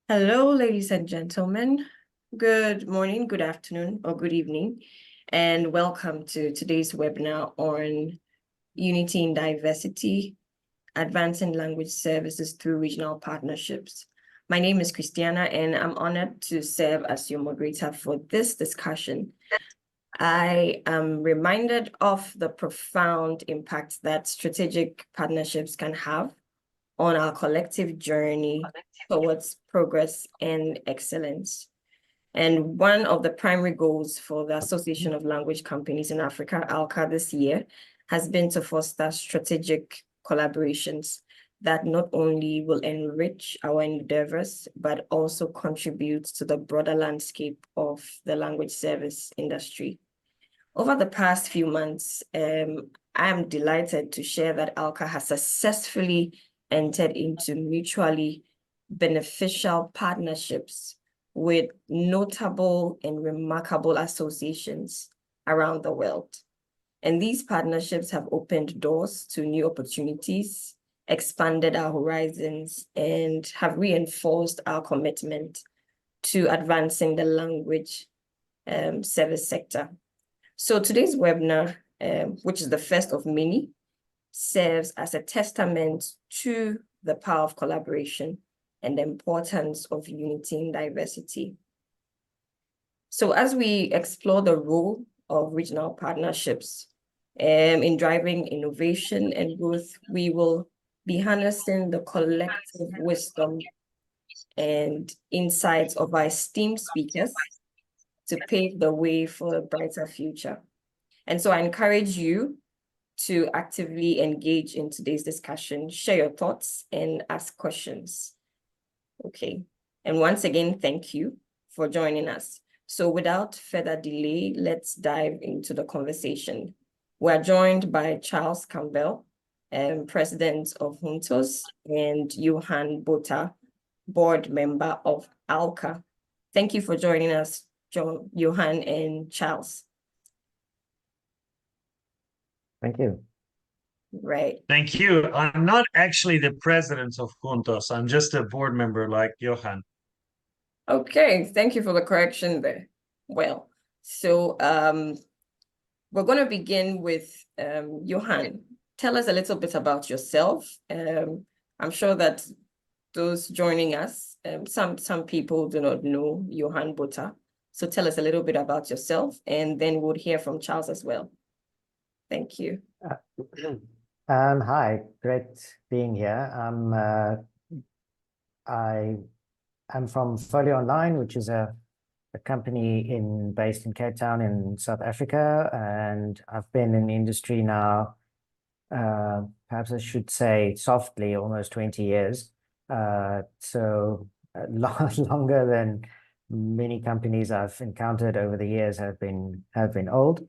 Hello, ladies and gentlemen. Good morning, good afternoon, or good evening, and welcome to today's webinar on Unity in Diversity, Advancing Language Services through Regional Partnerships. My name is Christiana, and I'm honored to serve as your moderator for this discussion. I am reminded of the profound impact that strategic partnerships can have on our collective journey towards progress and excellence. And one of the primary goals for the Association of Language Companies in Africa, ALCA, this year has been to foster strategic collaborations that not only will enrich our endeavors, but also contribute to the broader landscape of the language service industry. Over the past few months, I am delighted to share that ALCA has successfully entered into mutually beneficial partnerships with notable and remarkable associations around the world. And these partnerships have opened doors to new opportunities, expanded our horizons, and have reinforced our commitment to advancing the language service sector. So today's webinar, which is the first of many, serves as a testament to the power of collaboration and the importance of unity in diversity. So as we explore the role of regional partnerships in driving innovation and growth, we will be harnessing the collective wisdom and insights of our esteemed speakers to pave the way for a brighter future. And so I encourage you to actively engage in today's discussion, share your thoughts, and ask questions. Okay. And once again, thank you for joining us. So without further delay, let's dive into the conversation. We're joined by Charles Campbell, President of JUNTOS, and Johan Botha, Board Member of ALCA. Thank you for joining us, Johan and Charles. Thank you. Right. Thank you. I'm not actually the president of JUNTOS. I'm just a board member like Johan. Okay, thank you for the correction there. Well, so we're going to begin with Johan. Tell us a little bit about yourself. I'm sure that those joining us, some people do not know Johan Botha. So tell us a little bit about yourself, and then we'll hear from Charles as well. Thank you. Hi, great being here. I'm from Folio Online, which is a company based in Cape Town in South Africa, and I've been in the industry now, perhaps I should say softly, almost 20 years. So longer than many companies I've encountered over the years have been old.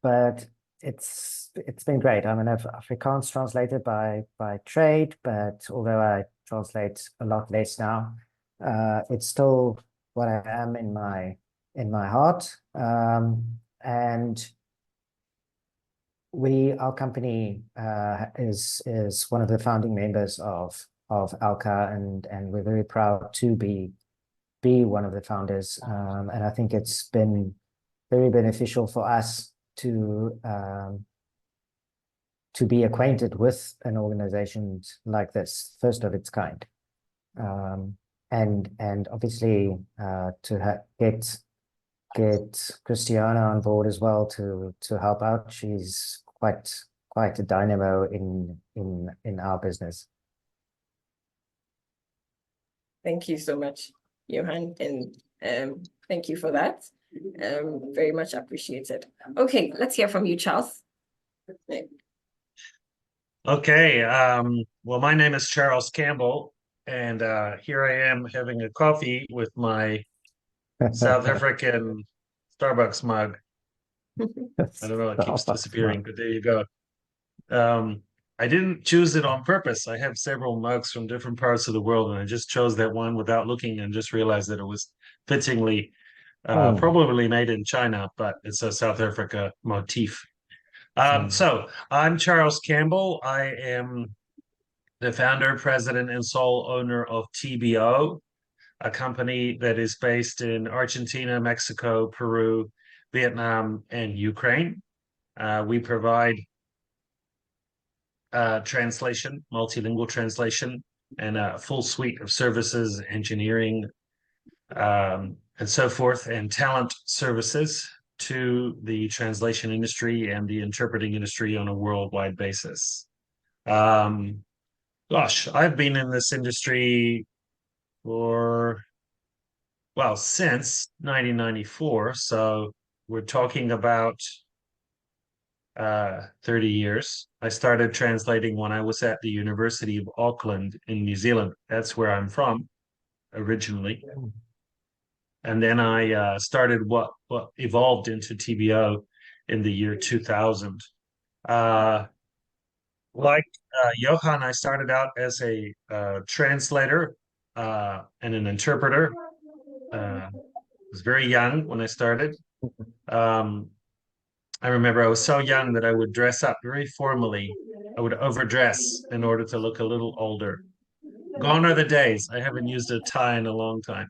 But it's been great. I'm an Afrikaans translator by trade, but although I translate a lot less now, it's still what I am in my heart. And our company is one of the founding members of ALCA, and we're very proud to be one of the founders. And I think it's been very beneficial for us to be acquainted with an organization like this, first of its kind, and obviously to get Christiana on board as well to help out. She's quite a dynamo in our business. Thank you so much, Johan, and thank you for that. Very much appreciated. Okay, let's hear from you, Charles. Okay. Well, my name is Charles Campbell, and here I am having a coffee with my South African Starbucks mug. I don't know, it keeps disappearing, but there you go. I didn't choose it on purpose. I have several mugs from different parts of the world, and I just chose that one without looking and just realized that it was fittingly probably made in China, but it's a South Africa motif. So I'm Charles Campbell. I am the founder, president, and sole owner of TBO, a company that is based in Argentina, Mexico, Peru, Vietnam, and Ukraine. We provide translation, multilingual translation, and a full suite of services, engineering, and so forth, and talent services to the translation industry and the interpreting industry on a worldwide basis. Gosh, I've been in this industry for, well, since 1994. So we're talking about 30 years. I started translating when I was at the University of Auckland in New Zealand. That's where I'm from originally. And then I started what evolved into TBO in the year 2000. Uh, like Johan, I started out as a translator and an interpreter. I was very young when I started. Um, I remember I was so young that I would dress up very formally. I would overdress in order to look a little older. Gone are the days. I haven't used a tie in a long time.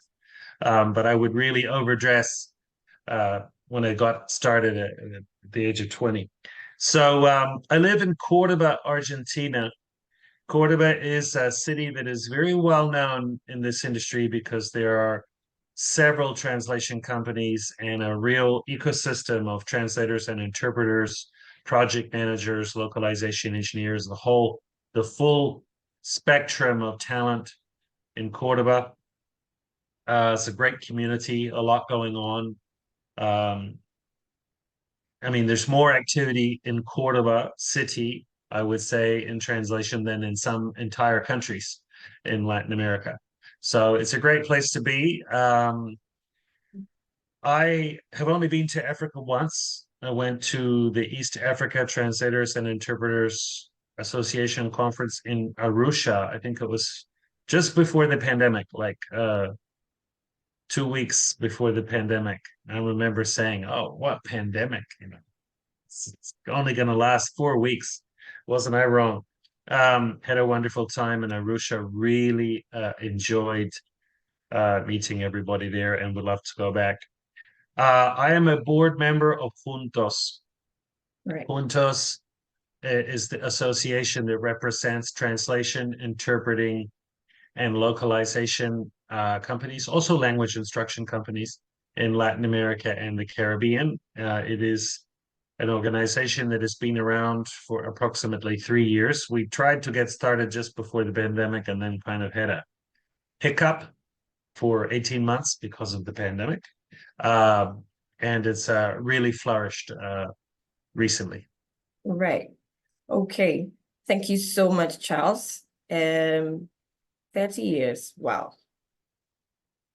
But I would really overdress when I got started at the age of 20. So I live in Cordoba, Argentina. Cordoba is a city that is very well known in this industry because there are several translation companies and a real ecosystem of translators and interpreters, project managers, localization engineers, the full spectrum of talent in Cordoba. It's a great community, a lot going on. Um, I mean, there's more activity in Cordoba city, I would say, in translation than in some entire countries in Latin America. So it's a great place to be. I have only been to Africa once. I went to the East Africa Translators and Interpreters Association conference in Arusha. I think it was just before the pandemic, like 2 weeks before the pandemic. I remember saying, "Oh, what pandemic? You know, it's only going to last 4 weeks." Wasn't I wrong? Had a wonderful time in Arusha. Really enjoyed meeting everybody there, and would love to go back. I am a board member of JUNTOS. Right. JUNTOS is the association that represents translation, interpreting, and localization companies, also language instruction companies in Latin America and the Caribbean. It is an organization that has been around for approximately 3 years. We tried to get started just before the pandemic and then kind of had a hiccup for 18 months because of the pandemic. And it's really flourished recently. Right. Okay. Thank you so much, Charles. 30 years. Wow.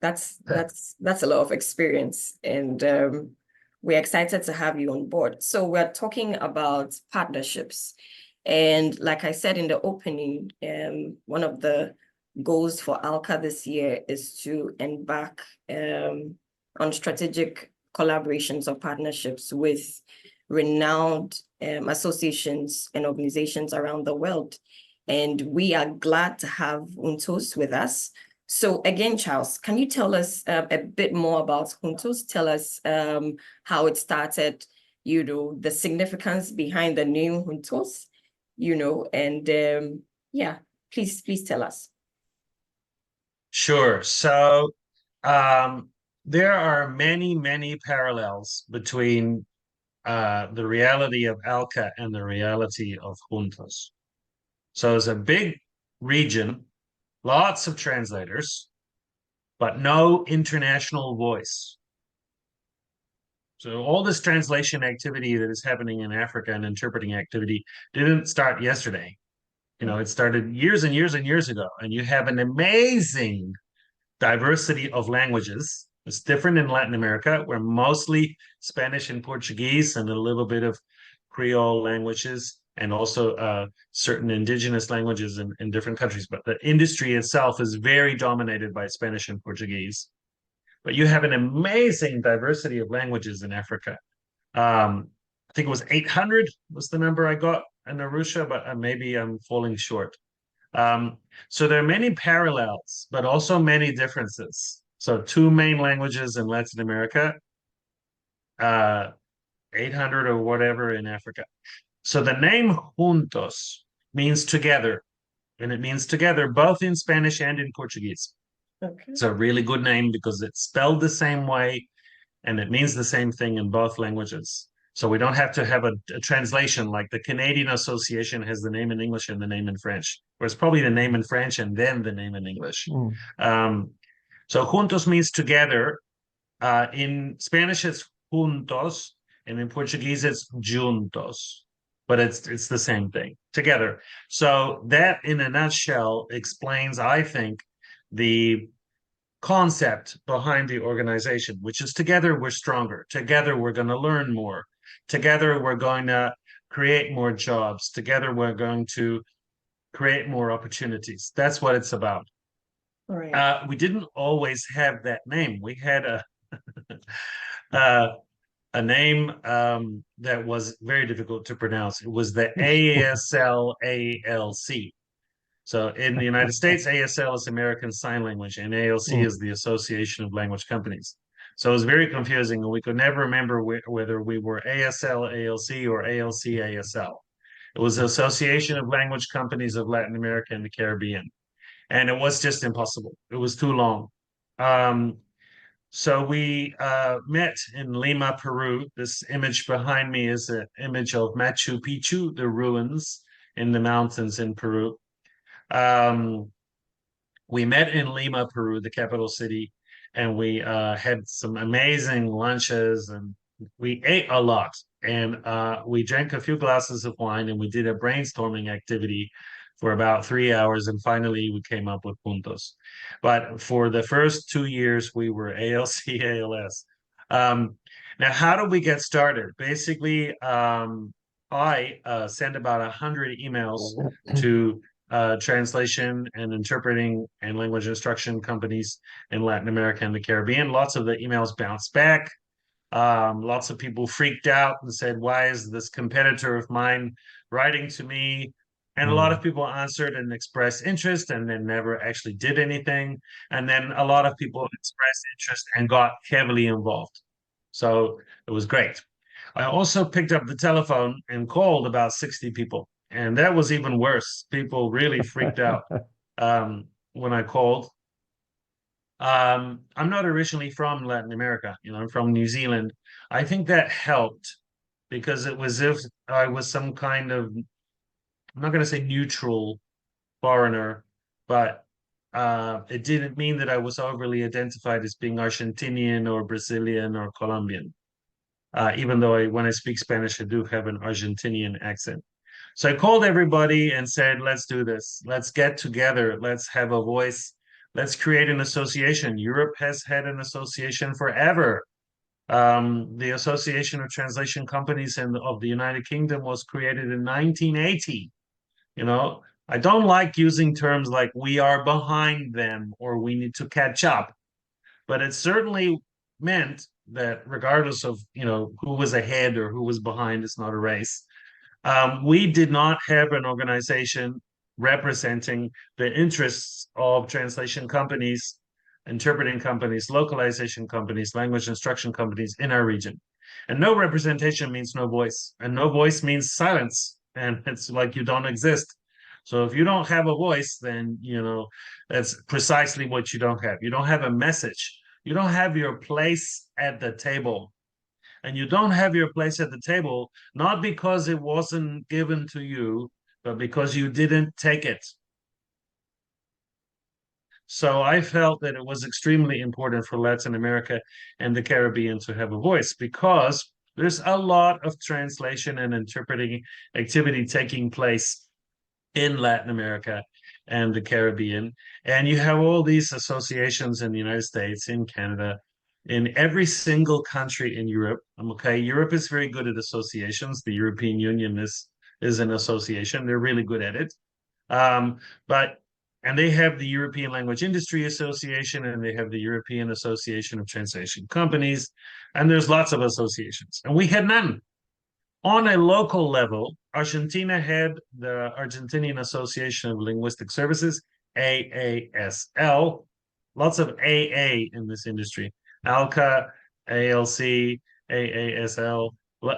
That's a lot of experience, and we're excited to have you on board. So we're talking about partnerships. And like I said in the opening, one of the goals for ALCA this year is to embark on strategic collaborations or partnerships with renowned associations and organizations around the world. And we are glad to have JUNTOS with us. So again, Charles, can you tell us a bit more about JUNTOS? Tell us how it started, the significance behind the name JUNTOS, and yeah, please tell us. Sure. So there are many parallels between the reality of ALCA and the reality of JUNTOS. So it's a big region, lots of translators, but no international voice. So all this translation activity that is happening in Africa and interpreting activity didn't start yesterday. It started years and years and years ago, and you have an amazing diversity of languages. It's different in Latin America, where mostly Spanish and Portuguese and a little bit of Creole languages, and also certain indigenous languages in different countries. But the industry itself is very dominated by Spanish and Portuguese. But you have an amazing diversity of languages in Africa. I think it was 800 was the number I got in Arusha, but maybe I'm falling short. So there are many parallels, but also many differences. So two main languages in Latin America, 800 or whatever in Africa. So the name juntos means together, and it means together both in Spanish and in Portuguese. Okay. It's a really good name because it's spelled the same way and it means the same thing in both languages. So we don't have to have a translation like the Canadian Association has the name in English and the name in French, or it's probably the name in French and then the name in English. So juntos means together. In Spanish, it's juntos, and in Portuguese, it's juntos. But it's the same thing, together. So that, in a nutshell, explains, I think, the concept behind the organization, which is together we're stronger. Together we're going to learn more. Together we're going to create more jobs. Together we're going to create more opportunities. That's what it's about. Right. We didn't always have that name. We had a name that was very difficult to pronounce. It was the ASLALC. So in the United States, ASL is American Sign Language, and ALC is the Association of Language Companies. So it was very confusing, and we could never remember whether we were ASL ALC or ALC ASL. It was the Association of Language Companies of Latin America and the Caribbean, and it was just impossible. It was too long. So we met in Lima, Peru. This image behind me is an image of Machu Picchu, the ruins in the mountains in Peru. We met in Lima, Peru, the capital city, and we had some amazing lunches and we ate a lot. And we drank a few glasses of wine and we did a brainstorming activity for about 3 hours. And finally, we came up with Juntos. But for the first 2 years, we were ALC, ALS. Now, how do we get started? Basically, I sent about 100 emails to translation and interpreting and language instruction companies in Latin America and the Caribbean. Lots of the emails bounced back. Lots of people freaked out and said, why is this competitor of mine writing to me? And a lot of people answered and expressed interest and then never actually did anything. And then a lot of people expressed interest and got heavily involved. So it was great. I also picked up the telephone and called about 60 people. And that was even worse. People really freaked out when I called. I'm not originally from Latin America, I'm from New Zealand. I think that helped because it was if I was some kind of, I'm not going to say neutral foreigner, but it didn't mean that I was overly identified as being Argentinian or Brazilian or Colombian. Even though when I speak Spanish, I do have an Argentinian accent. So I called everybody and said, let's do this. Let's get together. Let's have a voice. Let's create an association. Europe has had an association forever. The Association of Translation Companies of the United Kingdom was created in 1980. I don't like using terms like we are behind them or we need to catch up, but it certainly meant that regardless of, who was ahead or who was behind, it's not a race. We did not have an organization representing the interests of translation companies, interpreting companies, localization companies, language instruction companies in our region. And no representation means no voice, and no voice means silence. And it's like you don't exist. So if you don't have a voice, then, that's precisely what you don't have. You don't have a message. You don't have your place at the table. And you don't have your place at the table, not because it wasn't given to you, but because you didn't take it. So I felt that it was extremely important for Latin America and the Caribbean to have a voice because there's a lot of translation and interpreting activity taking place in Latin America and the Caribbean. And you have all these associations in the United States, in Canada, in every single country in Europe. Okay, Europe is very good at associations. The European Union is an association. They're really good at it. And they have the European Language Industry Association, and they have the European Association of Translation Companies, and there's lots of associations. And we had none. on a local level, Argentina had the Argentinian Association of Linguistic Services, AASL, lots of AA in this industry. ALCA, ALC, AASL.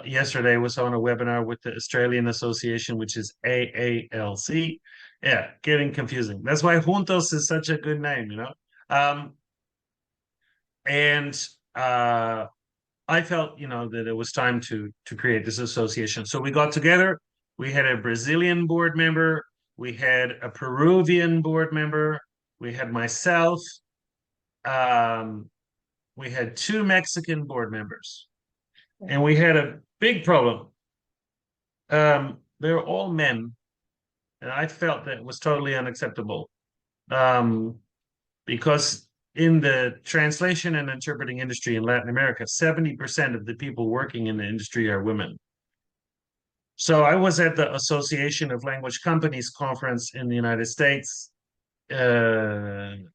Yesterday was on a webinar with the Australian Association, which is AALC. Yeah, getting confusing. That's why Juntos is such a good name, you know? I felt, that it was time to create this association. So we got together. We had a Brazilian board member. We had a Peruvian board member. We had myself. We had 2 Mexican board members. And we had a big problem. They're all men. And I felt that was totally unacceptable. Because in the translation and interpreting industry in Latin America, 70% of the people working in the industry are women. So I was at the Association of Language Companies conference in the United States in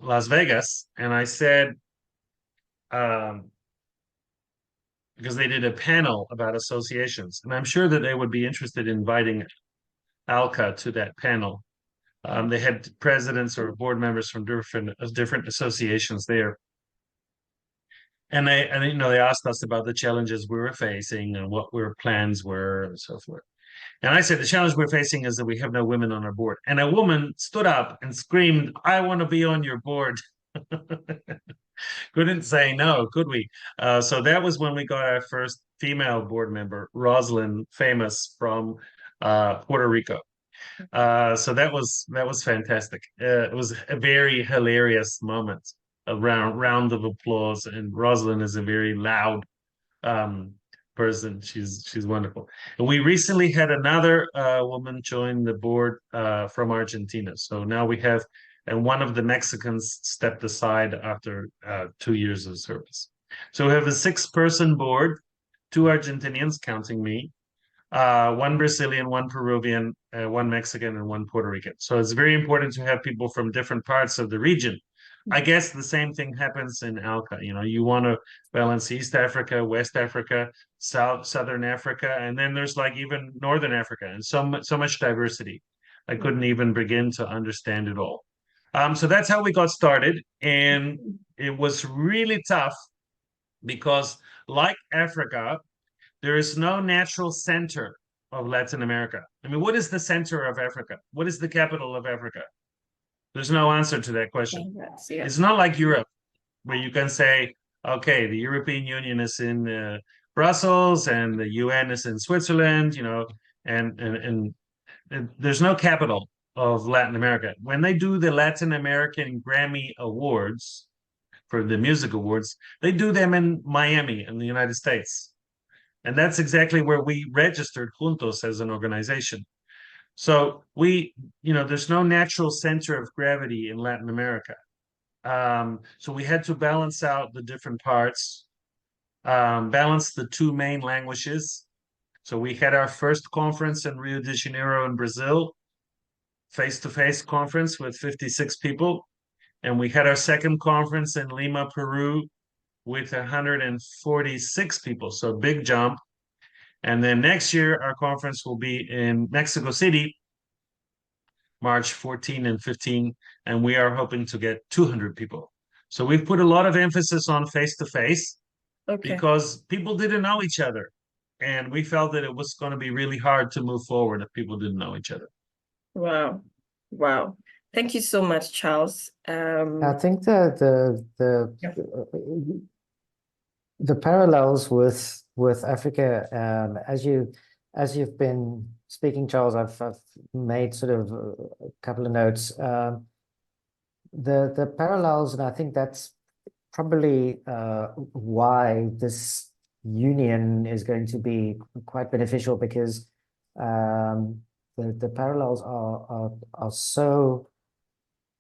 Las Vegas, and I said, because they did a panel about associations, and I'm sure that they would be interested in inviting ALCA to that panel. They had presidents or board members from different associations there. And they asked us about the challenges we were facing and what our plans were and so forth. And I said, the challenge we're facing is that we have no women on our board. And a woman stood up and screamed, I want to be on your board. Couldn't say no, could we? So that was when we got our first female board member, Rosalind, famous from Puerto Rico. So that was fantastic. It was a very hilarious moment, a round of applause, and Rosalind is a very loud person. She's wonderful. And we recently had another woman join the board from Argentina. So now we have, and one of the Mexicans stepped aside after 2 years of service. So we have a 6-person board, 2 Argentinians, counting me, 1 Brazilian, 1 Peruvian, 1 Mexican, and 1 Puerto Rican. So it's very important to have people from different parts of the region. I guess the same thing happens in ALCA. You want to balance East Africa, West Africa, Southern Africa, and then there's like even Northern Africa, and so much diversity. I couldn't even begin to understand it all. So that's how we got started, and it was really tough because, like Africa, there is no natural center of Latin America. I mean, what is the center of Africa? What is the capital of Africa? There's no answer to that question. Yeah. It's not like Europe, where you can say, okay, the European Union is in Brussels and the UN is in Switzerland, and there's no capital of Latin America. When they do the Latin American Grammy Awards for the music awards, they do them in Miami in the United States. And that's exactly where we registered Juntos as an organization. So there's no natural center of gravity in Latin America. So we had to balance out the different parts, balance the 2 main languages. So we had our first conference in Rio de Janeiro in Brazil, face-to-face conference with 56 people. And we had our second conference in Lima, Peru, with 146 people. So a big jump. And then next year, our conference will be in Mexico City, March 14 and 15, and we are hoping to get 200 people. So we've put a lot of emphasis on face-to-face because people didn't know each other. And we felt that it was going to be really hard to move forward if people didn't know each other. Wow. Thank you so much, Charles. I think the parallels with Africa, as you've been speaking, Charles, I've made sort of a couple of notes. The parallels, and I think that's probably why this union is going to be quite beneficial, because the parallels are so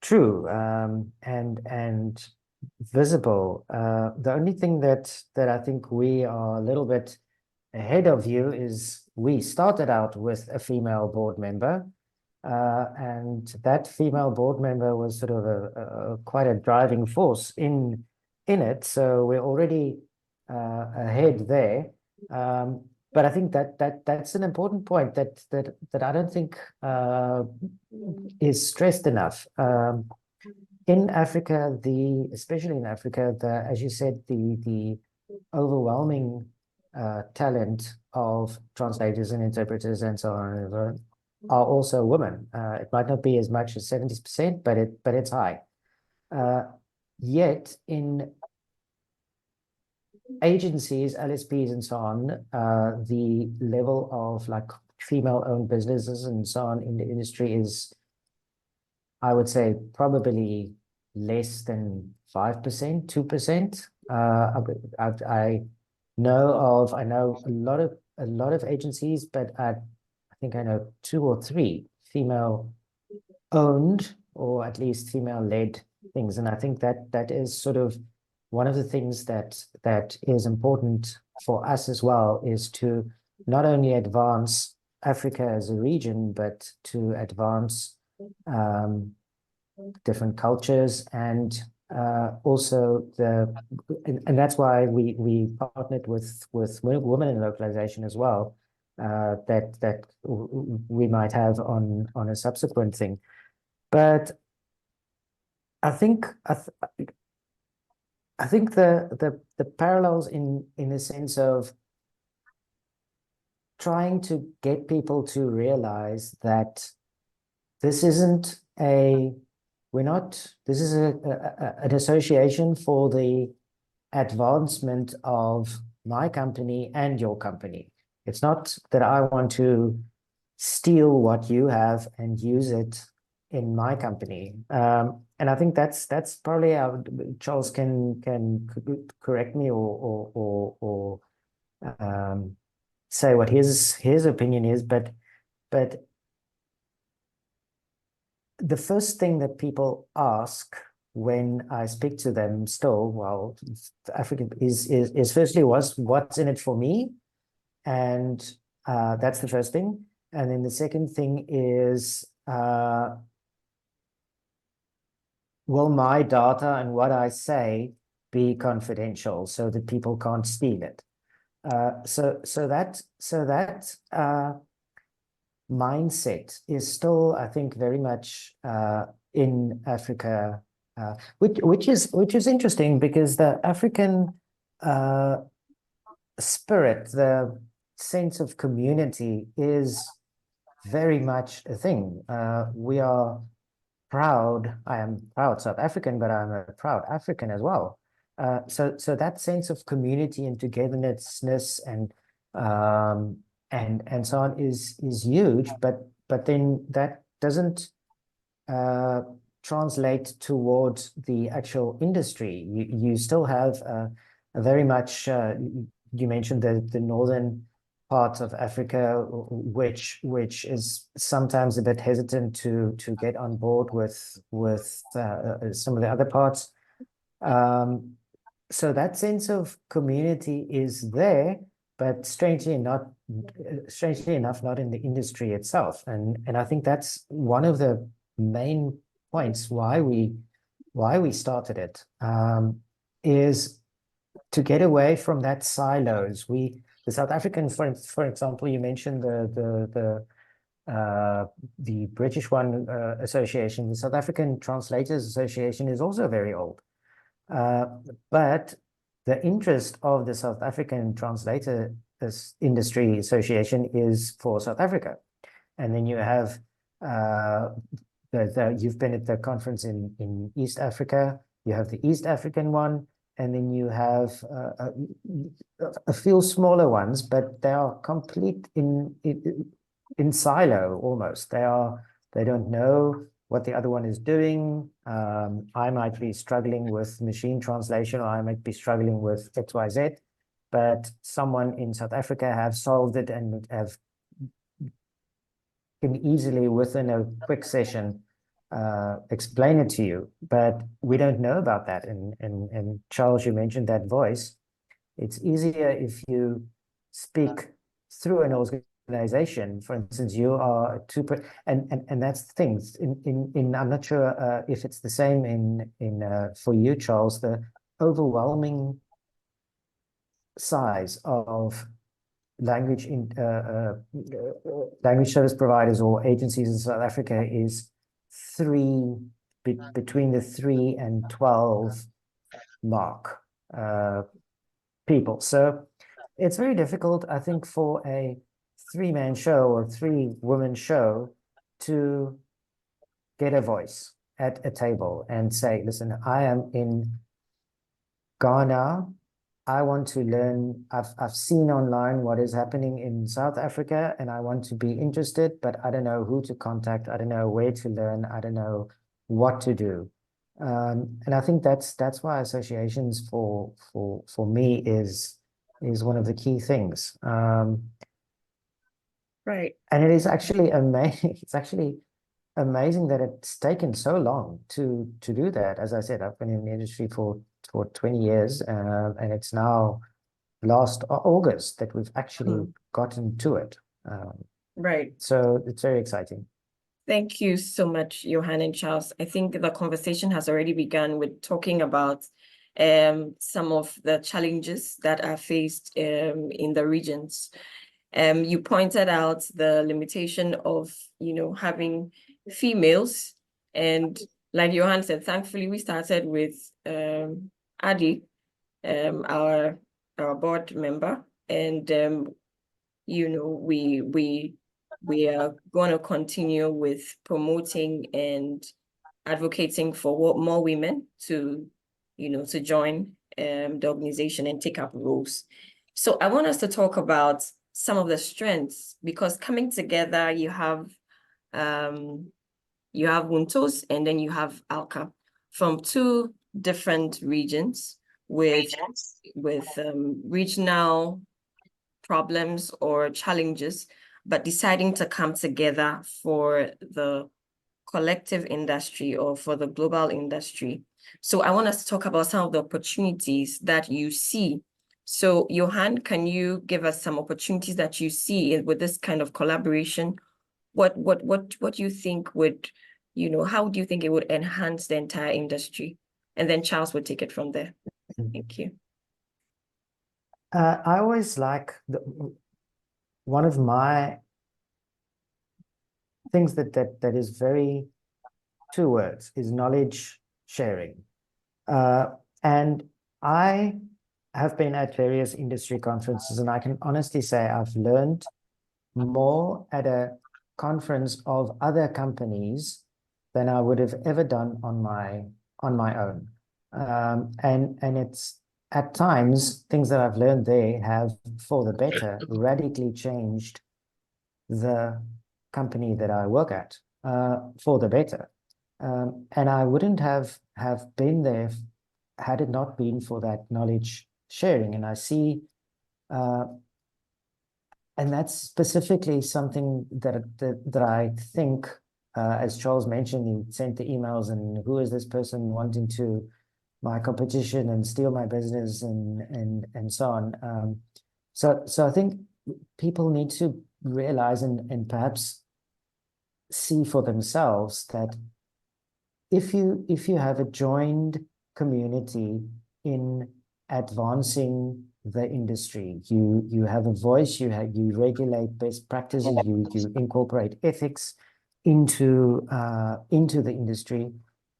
true and visible. The only thing that I think we are a little bit ahead of you is we started out with a female board member, and that female board member was sort of quite a driving force in it. So we're already ahead there. But I think that's an important point that I don't think is stressed enough. In Africa, especially in Africa, as you said, the overwhelming talent of translators and interpreters and so on are also women. It might not be as much as 70%, but it's high. Yet in agencies, LSPs and so on, the level of like female-owned businesses and so on in the industry is, I would say, probably less than 5%, 2%. I know a lot of agencies, but I think I know 2 or 3 female-owned or at least female-led things, and I think that is sort of one of the things that is important for us as well, is to not only advance Africa as a region, but to advance different cultures and also and that's why we partnered with women in localization as well, that we might have on a subsequent thing. But I think the parallels in the sense of trying to get people to realize that this isn't this is an association for the advancement of my company and your company. It's not that I want to steal what you have and use it in my company. And I think that's probably how Charles can correct me or say what his opinion is, but the first thing that people ask when I speak to them still, well, Africa is firstly what's in it for me, and that's the first thing, and then the second thing is will my data and what I say be confidential so that people can't steal it? So that mindset is still, I think, very much in Africa, which is interesting, because the African spirit, the sense of community, is very much a thing. We are proud. I am proud South African, but I'm a proud African as well. So that sense of community and togetherness and so on is huge, but then that doesn't translate towards the actual industry. You still have a very much, you mentioned the northern parts of Africa, which is sometimes a bit hesitant to get on board with some of the other parts. So that sense of community is there, but strangely enough, not in the industry itself. And I think that's one of the main points why we started it, is to get away from that silos. The South African, for example, you mentioned the British one association. The South African Translators Association is also very old. But the interest of the South African Translator Industry Association is for South Africa. And then you have, you've been at the conference in East Africa, you have the East African one, and then you have a few smaller ones, but they are complete in silo almost. They don't know what the other one is doing. I might be struggling with machine translation, or I might be struggling with XYZ, but someone in South Africa have solved it and can easily, within a quick session, explain it to you. But we don't know about that. And Charles, you mentioned that voice. It's easier if you speak through an organization. For instance, you are and that's the thing. In I'm not sure if it's the same in for you, Charles. The overwhelming size of language service providers or agencies in South Africa is between the 3 and 12 mark people. So it's very difficult, I think, for a 3-man show or 3-woman show to get a voice at a table and say, listen, I am in Ghana. I want to learn. I've seen online what is happening in South Africa, and I want to be interested, but I don't know who to contact. I don't know where to learn. I don't know what to do. And I think that's why associations for me is one of the key things. Right. And it is actually amazing. It's actually amazing that it's taken so long to do that. As I said, I've been in the industry for 20 years, and it's now last August that we've actually gotten to it. Right. So it's very exciting. Thank you so much, Johan and Charles. I think the conversation has already begun with talking about some of the challenges that are faced in the regions. You pointed out the limitation of, having females, and like Johan said, thankfully we started with Adi, our board member, and we are going to continue with promoting and advocating for more women to join the organization and take up roles. So I want us to talk about some of the strengths, because coming together, you have JUNTOS and then you have ALCA from 2 different regions with regional problems or challenges, but deciding to come together for the collective industry or for the global industry. So I want us to talk about some of the opportunities that you see. So Johan, can you give us some opportunities that you see with this kind of collaboration? What do you think would, how do you think it would enhance the entire industry? And then Charles would take it from there. Thank you. I always like one of my things that is very 2 words is knowledge sharing. And I have been at various industry conferences, and I can honestly say I've learned more at a conference of other companies than I would have ever done on my own. And it's at times things that I've learned there have, for the better, radically changed the company that I work at for the better. And I wouldn't have been there had it not been for that knowledge sharing. And I see, and that's specifically something that I think, as Charles mentioned, he sent the emails and who is this person wanting to my competition and steal my business and so on. So I think people need to realize and perhaps see for themselves that if you have a joined community in advancing the industry, you have a voice, you regulate best practices, you incorporate ethics into the industry.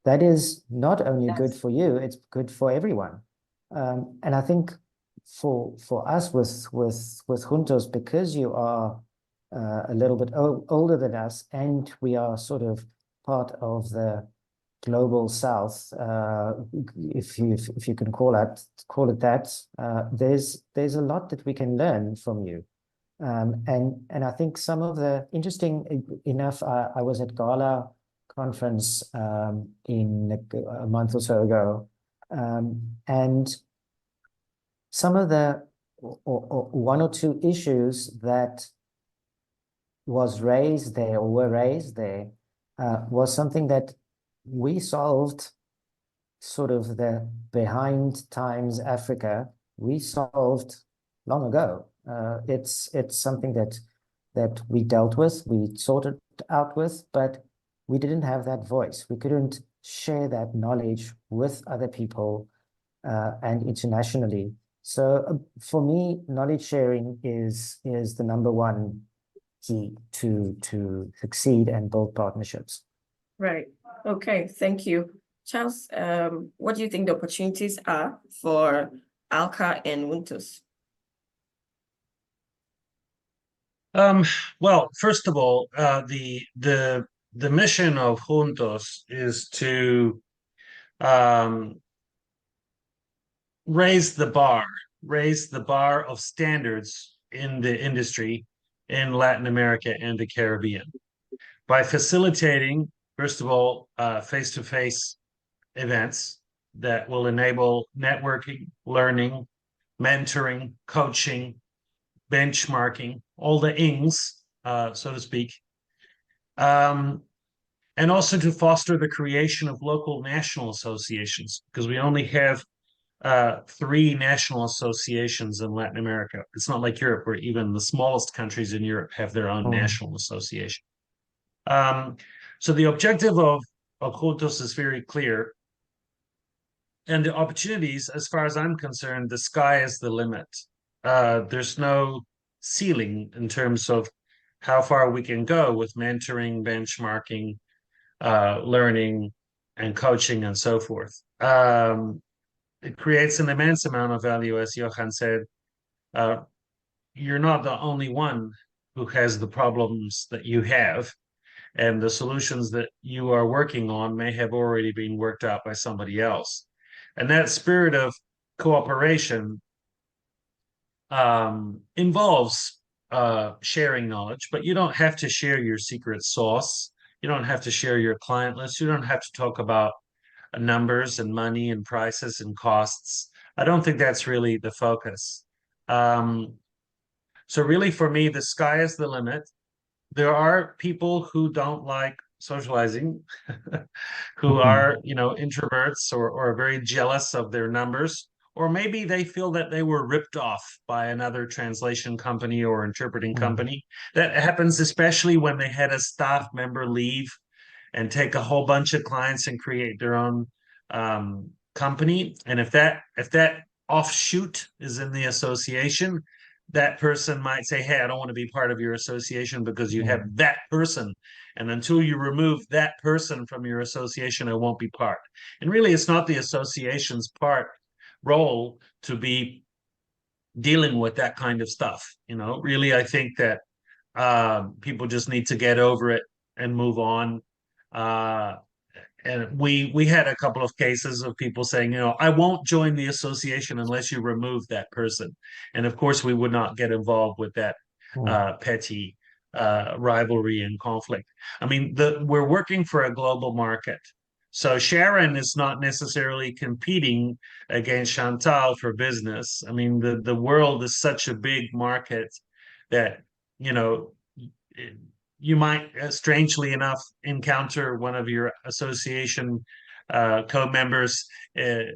That is not only good for you, it's good for everyone. And I think for us with JUNTOS, because you are a little bit older than us, and we are sort of part of the global South, if you can call it that, there's a lot that we can learn from you. And I think some of the interesting enough, I was at Gala conference in a month or so ago, and some of the or 1 or 2 issues that was raised there or were raised there was something that we solved, sort of the behind times Africa, we solved long ago. It's something that we dealt with, we sorted out with, but we didn't have that voice. We couldn't share that knowledge with other people and internationally. So for me, knowledge sharing is the number one key to succeed and build partnerships. Right. Okay. Thank you. Charles, what do you think the opportunities are for ALCA and JUNTOS? Well, first of all, the mission of JUNTOS is to raise the bar of standards in the industry in Latin America and the Caribbean by facilitating, first of all, face-to-face events that will enable networking, learning, mentoring, coaching, benchmarking, all the ings, so to speak. And also to foster the creation of local national associations, because we only have 3 national associations in Latin America. It's not like Europe, where even the smallest countries in Europe have their own national association. So the objective of JUNTOS is very clear. And the opportunities, as far as I'm concerned, the sky is the limit. There's no ceiling in terms of how far we can go with mentoring, benchmarking, learning, and coaching, and so forth. It creates an immense amount of value, as Johan said. You're not the only one who has the problems that you have, and the solutions that you are working on may have already been worked out by somebody else. And that spirit of cooperation involves sharing knowledge, but you don't have to share your secret sauce. You don't have to share your client list. You don't have to talk about numbers and money and prices and costs. I don't think that's really the focus. So really, for me, the sky is the limit. There are people who don't like socializing, who are, introverts or very jealous of their numbers, or maybe they feel that they were ripped off by another translation company or interpreting company. That happens especially when they had a staff member leave and take a whole bunch of clients and create their own company. And if that offshoot is in the association, that person might say, hey, I don't want to be part of your association because you have that person. And until you remove that person from your association, I won't be part. And really, it's not the association's role to be dealing with that kind of stuff. Really, I think that people just need to get over it and move on. And we had a couple of cases of people saying, I won't join the association unless you remove that person. And of course, we would not get involved with that petty rivalry and conflict. I mean, we're working for a global market. So Sharon is not necessarily competing against Chantal for business. I mean, the world is such a big market that, you might, strangely enough, encounter one of your association co-members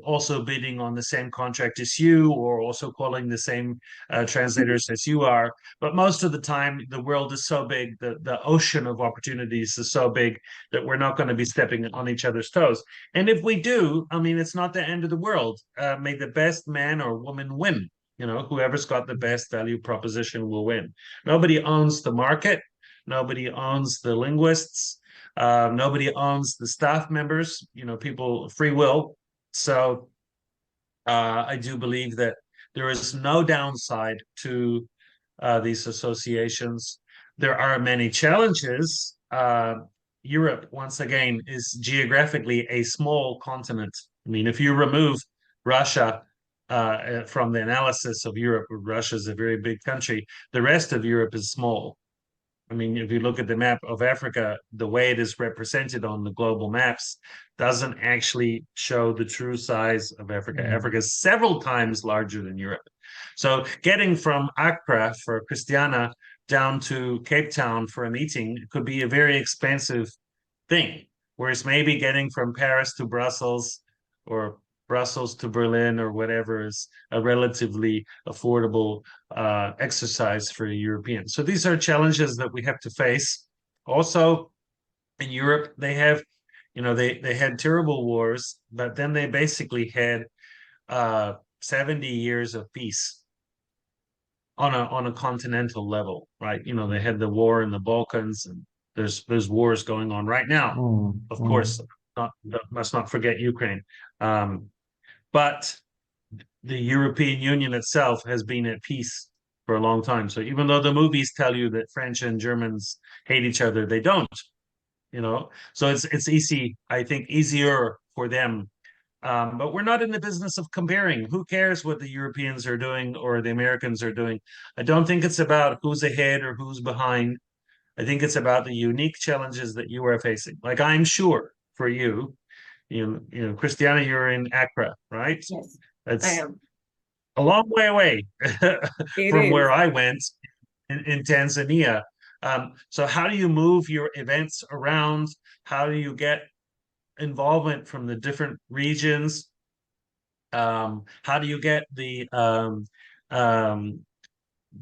also bidding on the same contract as you, or also calling the same translators as you are. But most of the time, the world is so big, the ocean of opportunities is so big that we're not going to be stepping on each other's toes. And if we do, I mean, it's not the end of the world. May the best man or woman win. Whoever's got the best value proposition will win. Nobody owns the market. Nobody owns the linguists. Nobody owns the staff members. People, free will. So I do believe that there is no downside to these associations. There are many challenges. Europe, once again, is geographically a small continent. I mean, if you remove Russia from the analysis of Europe, Russia is a very big country. The rest of Europe is small. I mean, if you look at the map of Africa, the way it is represented on the global maps doesn't actually show the true size of Africa. Africa is several times larger than Europe. So getting from Accra for Christiana down to Cape Town for a meeting could be a very expensive thing. Whereas maybe getting from Paris to Brussels or Brussels to Berlin or whatever is a relatively affordable exercise for a European. So these are challenges that we have to face. Also, in Europe, they have, they had terrible wars, but then they basically had 70 years of peace on a continental level, right? You know, they had the war in the Balkans, and there's wars going on right now. Of course, must not forget Ukraine. But the European Union itself has been at peace for a long time. So even though the movies tell you that French and Germans hate each other, they don't, you know. So it's easy, I think, easier for them. But we're not in the business of comparing. Who cares what the Europeans are doing or the Americans are doing? I don't think it's about who's ahead or who's behind. I think it's about the unique challenges that you are facing. Like I'm sure for you, Christiana, you're in Accra, right? Yes, That's I am. a long way away It from is. where I went in Tanzania. So how do you move your events around? How do you get involvement from the different regions? How do you get the um,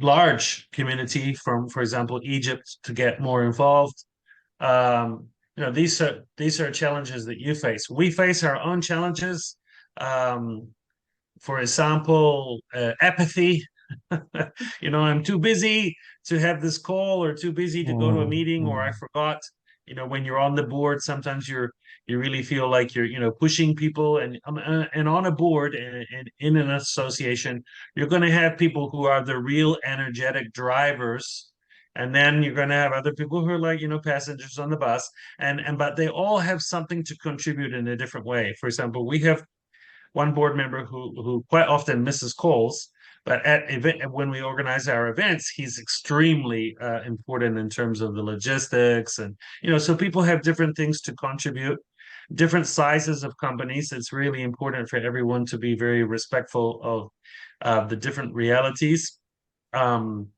large community from, for example, Egypt to get more involved? These are challenges that you face. We face our own challenges. For example, apathy. I'm too busy to have this call, or too busy to go to a meeting, or I forgot. When you're on the board, sometimes you really feel like you're pushing people, and on a board and in an association, you're going to have people who are the real energetic drivers, and then you're going to have other people who are like passengers on the bus, but they all have something to contribute in a different way. For example, we have one board member who quite often misses calls, but when we organize our events, he's extremely important in terms of the logistics, and so people have different things to contribute, different sizes of companies. It's really important for everyone to be very respectful of the different realities. Um,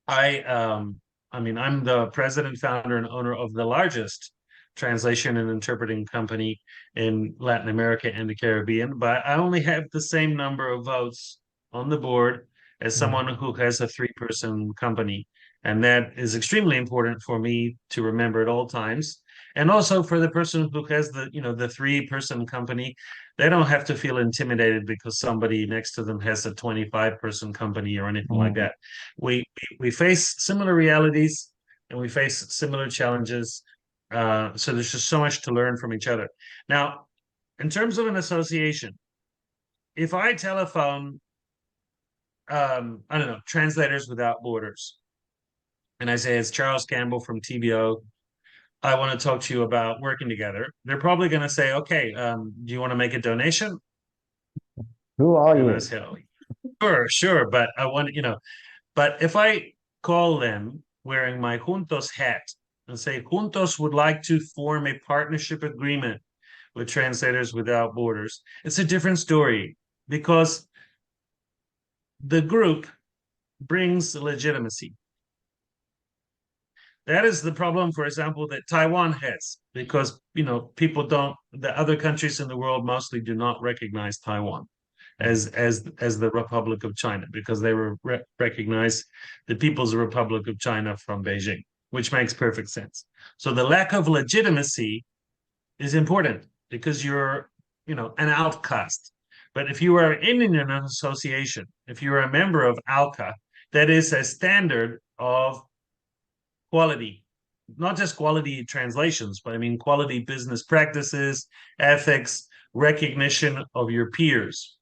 I'm the president, founder, and owner of the largest translation and interpreting company in Latin America and the Caribbean, but I only have the same number of votes on the board as someone who has a three-person company. And that is extremely important for me to remember at all times. And also for the person who has the three-person company, they don't have to feel intimidated because somebody next to them has a 25-person company or anything like that. We face similar realities, and we face similar challenges. So there's just so much to learn from each other. Now, in terms of an association, if I telephone, I don't know, Translators Without Borders, and I say it's Charles Campbell from TBO, I want to talk to you about working together, they're probably going to say, okay, do you want to make a donation? Who are And you? I say, oh, sure, but I want, but if I call them wearing my Juntos hat and say, Juntos would like to form a partnership agreement with Translators Without Borders, it's a different story, because the group brings legitimacy. That is the problem, for example, that Taiwan has, because the other countries in the world mostly do not recognize Taiwan as the Republic of China, because they recognize the People's Republic of China from Beijing, which makes perfect sense. So the lack of legitimacy is important, because you're an outcast. But if you are in an association, if you're a member of ALCA, that is a standard of quality, not just quality translations, but I mean quality business practices, ethics, recognition of your peers.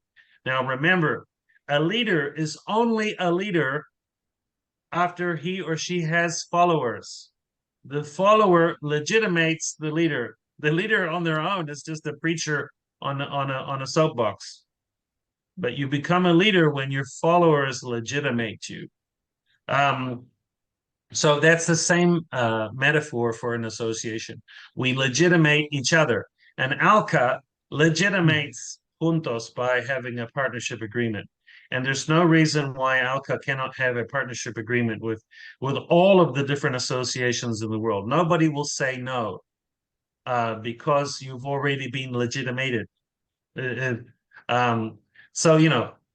Now, remember, a leader is only a leader after he or she has followers. The follower legitimates the leader. The leader on their own is just a preacher on a soapbox. But you become a leader when your followers legitimate you. So that's the same metaphor for an association. We legitimate each other. And ALCA legitimates Juntos by having a partnership agreement. And there's no reason why ALCA cannot have a partnership agreement with all of the different associations in the world. Nobody will say no, because you've already been legitimated. So,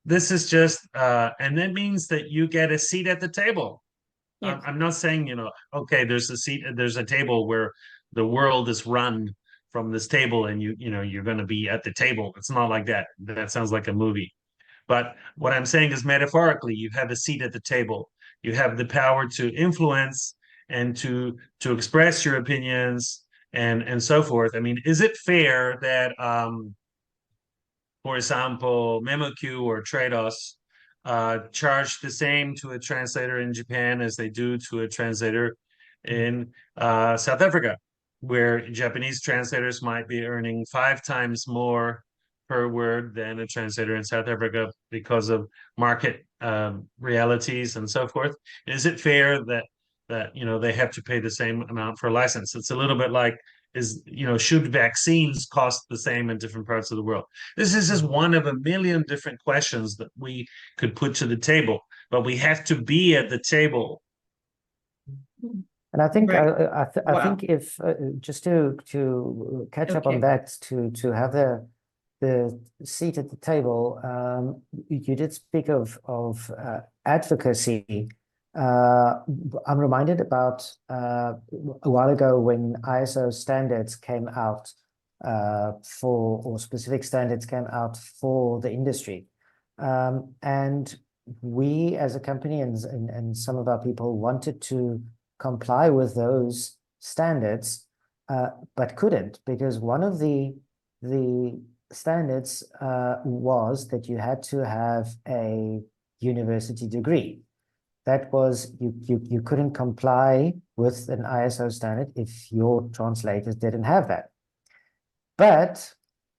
this is just, and that means that you get a seat at the table. Yes. I'm not saying, okay, there's a table where the world is run from this table, and you're going to be at the table. It's not like that. That sounds like a movie. But what I'm saying is metaphorically, you have a seat at the table. You have the power to influence and to express your opinions and so forth. I mean, is it fair that for example, MemoQ or Trados charge the same to a translator in Japan as they do to a translator in South Africa, where Japanese translators might be earning 5 times more per word than a translator in South Africa because of market realities and so forth. Is it fair that they have to pay the same amount for a license? It's a little bit like should vaccines cost the same in different parts of the world? This is just one of a million different questions that we could put to the table, but we have to be at the table. And I think Right. I Wow. think if just to catch up on Okay. that, to have the seat at the table, you did speak of advocacy. I'm reminded about a while ago when ISO standards came out or specific standards came out for the industry, and we as a company and some of our people wanted to comply with those standards, but couldn't, because one of the standards was that you had to have a university degree. That was, you couldn't comply with an ISO standard if your translators didn't have that. But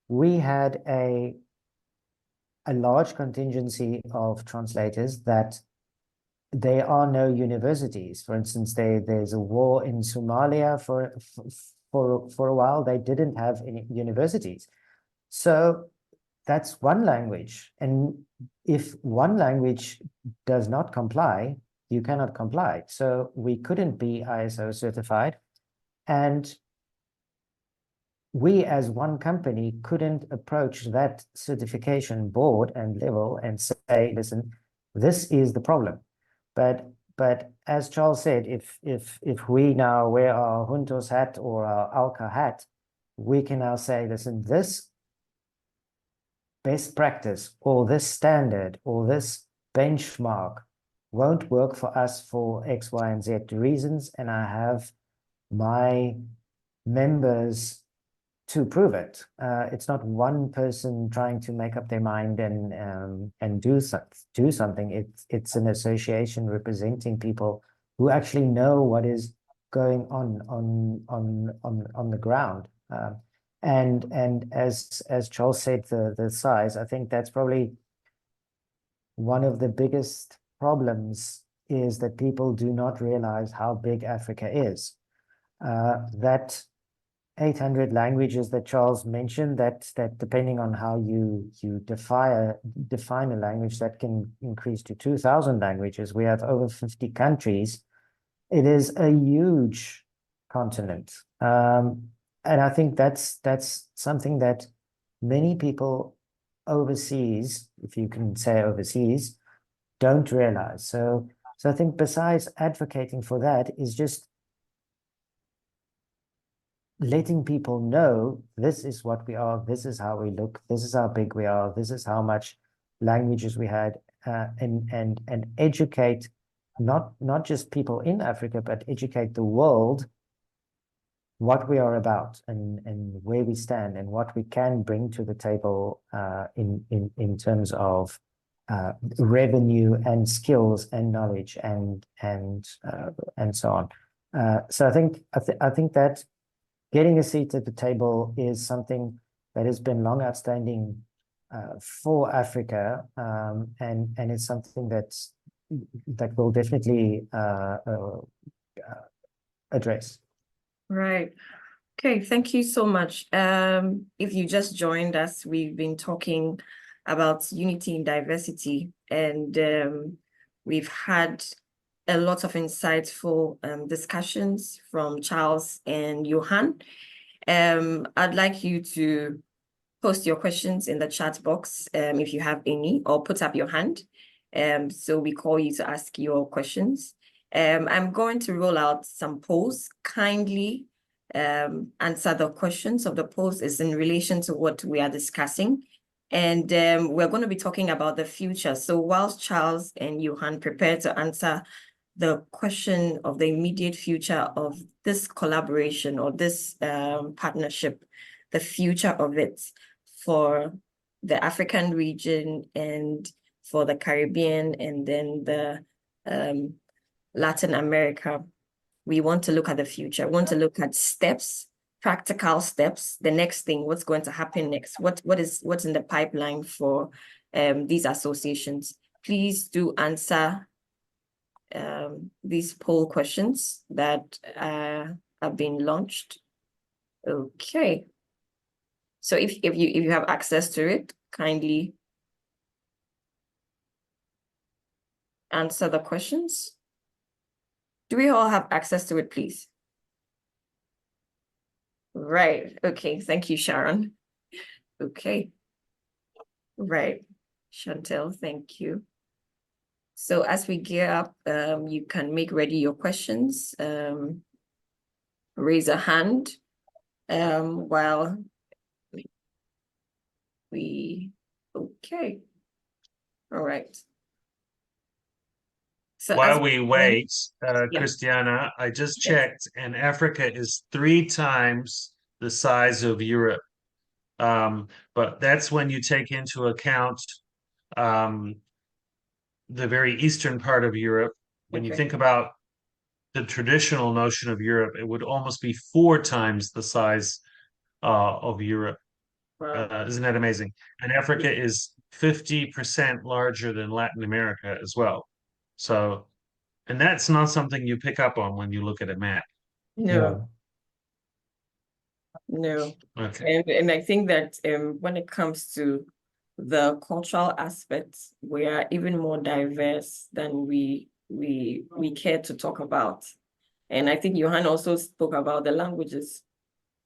we had a large contingency of translators that there are no universities. For instance, there's a war in Somalia for a while. They didn't have any universities. So that's one language. And if one language does not comply, you cannot comply. So we couldn't be ISO certified. And we as one company couldn't approach that certification board and level and say, listen, this is the problem. But as Charles said, if we now wear our JUNTOS hat or our ALCA hat, we can now say, listen, this best practice or this standard or this benchmark won't work for us for X, Y, and Z reasons, and I have my members to prove it. It's not one person trying to make up their mind and do something. It's an association representing people who actually know what is going on the ground. And as Charles said, the size, I think that's probably one of the biggest problems, is that people do not realize how big Africa is. That 800 languages that Charles mentioned, that depending on how you define a language, that can increase to 2,000 languages. We have over 50 countries. It is a huge continent. And I think that's something that many people overseas, if you can say overseas, don't realize. So I think besides advocating for that is just letting people know this is what we are, this is how we look, this is how big we are, this is how much languages we had, and educate not just people in Africa, but educate the world what we are about and where we stand and what we can bring to the table in terms of revenue and skills and knowledge and so on. So I think that getting a seat at the table is something that has been long outstanding for Africa, and it's something that we'll definitely address. Right. Okay, thank you so much. If you just joined us, we've been talking about unity in diversity, and we've had a lot of insightful discussions from Charles and Johan. I'd like you to post your questions in the chat box if you have any, or put up your hand. So we call you to ask your questions. I'm going to roll out some polls. Kindly answer the questions of the polls is in relation to what we are discussing. And we're going to be talking about the future. So whilst Charles and Johan prepare to answer the question of the immediate future of this collaboration or this partnership, the future of it for the African region and for the Caribbean and then the Latin America, we want to look at the future. We want to look at steps, practical steps, the next thing, what's going to happen next, what's in the pipeline for these associations. Please do answer these poll questions that have been launched. Okay. So if you have access to it, kindly answer the questions. Do we all have access to it, please? Right. Okay. Thank you, Sharon. Okay. Right. Chantel, thank you. So as we gear up, you can make ready your questions. Raise a hand while we, okay. All right. So While we wait, yeah. Christiana, I just Yes. checked, and Africa is 3 times the size of Europe. But that's when you take into account the very eastern part of Europe. When you Okay. think about the traditional notion of Europe, it would almost be 4 times the size of Europe. Wow. Isn't that amazing? And Africa is 50% larger than Latin America as well. So, and that's not something you pick up on when you look at a map. No, no. Okay. And I think that when it comes to the cultural aspects, we are even more diverse than we care to talk about. And I think Johan also spoke about the languages.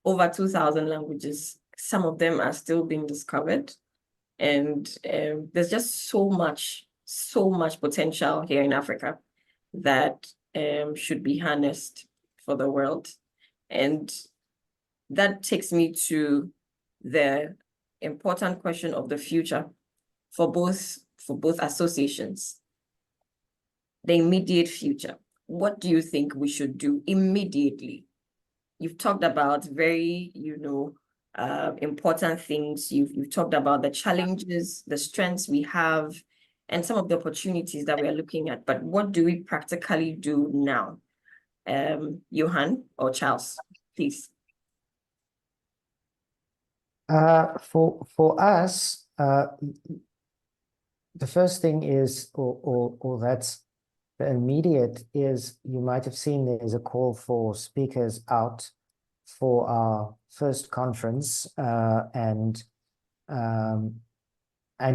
Over 2,000 languages. Some of them are still being discovered. And there's just so much potential here in Africa that should be harnessed for the world. And that takes me to the important question of the future for both associations. The immediate future. What do you think we should do immediately? You've talked about very, important things. You've talked about the challenges, the strengths we have, and some of the opportunities that we are looking at. But what do we practically do now? Johan or Charles, please. For us, the first thing is, or that's the immediate, is you might have seen there's a call for speakers out for our first conference, and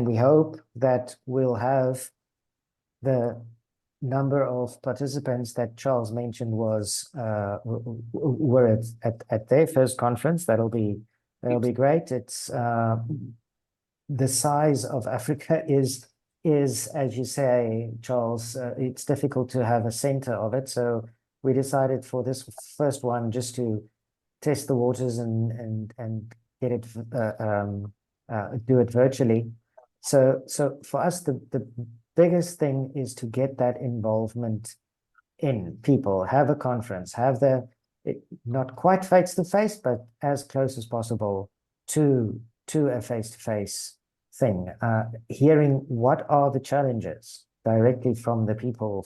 we hope that we'll have the number of participants that Charles mentioned was were at their first conference. That'll be great. It's the size of Africa is, as you say, Charles, it's difficult to have a center of it. So we decided for this first one just to test the waters and get it do it virtually. So for us, the biggest thing is to get that involvement in people, have a conference, have not quite face to face, but as close as possible to a face to face thing, hearing what are the challenges directly from the people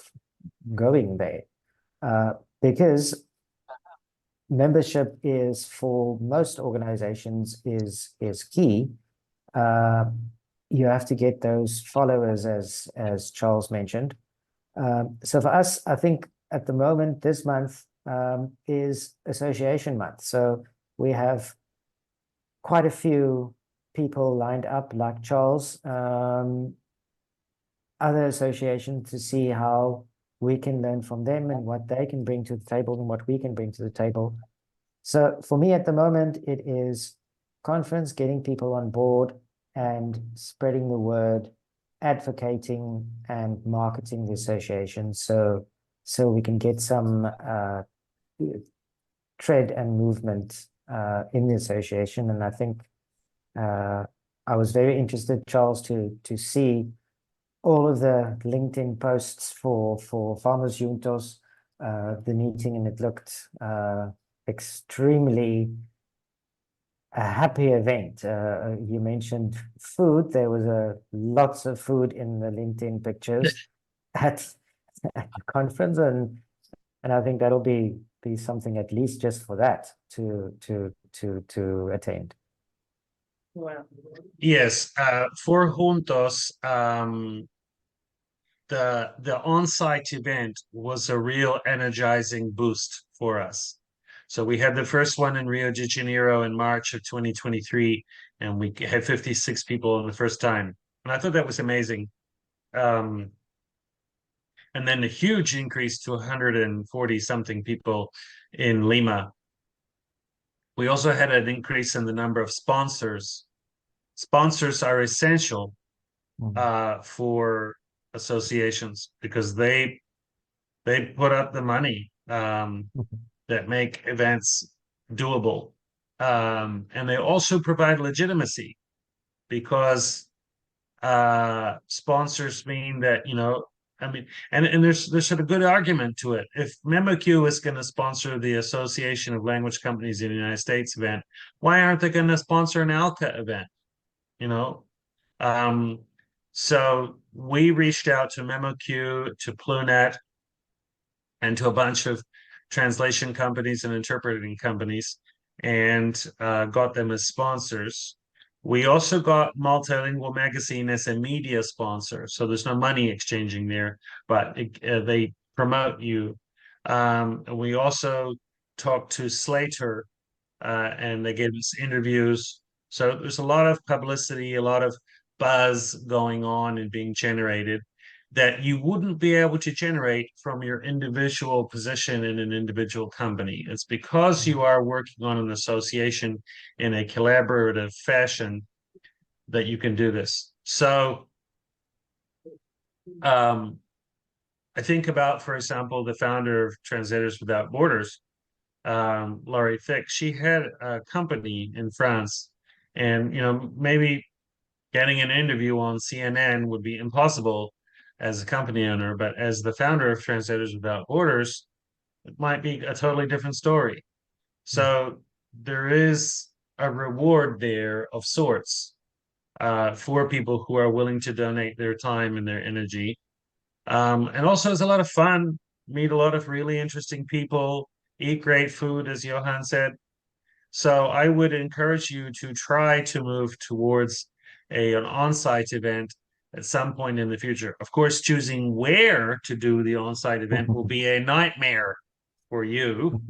going there, because membership is, for most organizations, is key. You have to get those followers, as Charles mentioned. So for us, I think at the moment, this month is association month. So we have quite a few people lined up, like Charles, other associations, to see how we can learn from them and what they can bring to the table and what we can bring to the table. So for me at the moment, it is conference, getting people on board and spreading the word, advocating and marketing the association, so we can get some tread and movement in the association. And I think I was very interested, Charles, to see all of the LinkedIn posts for Farmers Juntos, the meeting, and it looked extremely a happy event. You mentioned food. There was lots of food in the LinkedIn pictures at at the conference, and I think that'll be something at least just for that to attend. Wow. Yes, for Juntos, the on-site event was a real energizing boost for us. So we had the first one in Rio de Janeiro in March of 2023, and we had 56 people in the first time. And I thought that was amazing. And then a huge increase to 140 something people in Lima. We also had an increase in the number of sponsors. Sponsors are essential for associations because they put up the money that make events doable. And they also provide legitimacy because sponsors mean that, I mean, and there's sort of good argument to it. If MemoQ is going to sponsor the Association of Language Companies in the United States event, why aren't they going to sponsor an ALCA event? You know, so we reached out to MemoQ, to Plunet, and to a bunch of translation companies and interpreting companies, and got them as sponsors. We also got Multilingual Magazine as a media sponsor, so there's no money exchanging there, but they promote you. We also talked to Slater, and they gave us interviews. So there's a lot of publicity, a lot of buzz going on and being generated that you wouldn't be able to generate from your individual position in an individual company. It's because you are working on an association in a collaborative fashion that you can do this. So I think about, for example, the founder of Translators Without Borders, Laurie Fick. She had a company in France, and maybe getting an interview on CNN would be impossible as a company owner, but as the founder of Translators Without Borders, it might be a totally different story. So there is a reward there of sorts for people who are willing to donate their time and their energy. And also, it's a lot of fun, meet a lot of really interesting people, eat great food, as Johan said. So I would encourage you to try to move towards an on-site event at some point in the future. Of course, choosing where to do the on-site event will be a nightmare for you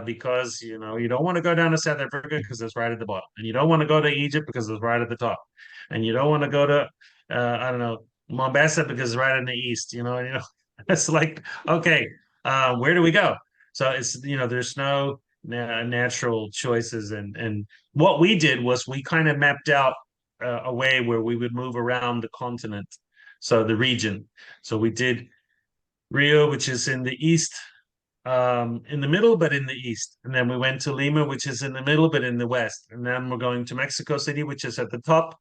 because you don't want to go down to South Africa because it's right at the bottom, and you don't want to go to Egypt because it's right at the top, and you don't want to go to I don't know, Mombasa because it's right in the east. It's like, okay, where do we go? So it's there's no natural choices, and what we did was we kind of mapped out a way where we would move around the continent, so the region. So we did Rio, which is in the east, in the middle, but in the east. And then we went to Lima, which is in the middle, but in the west. And then we're going to Mexico City, which is at the top,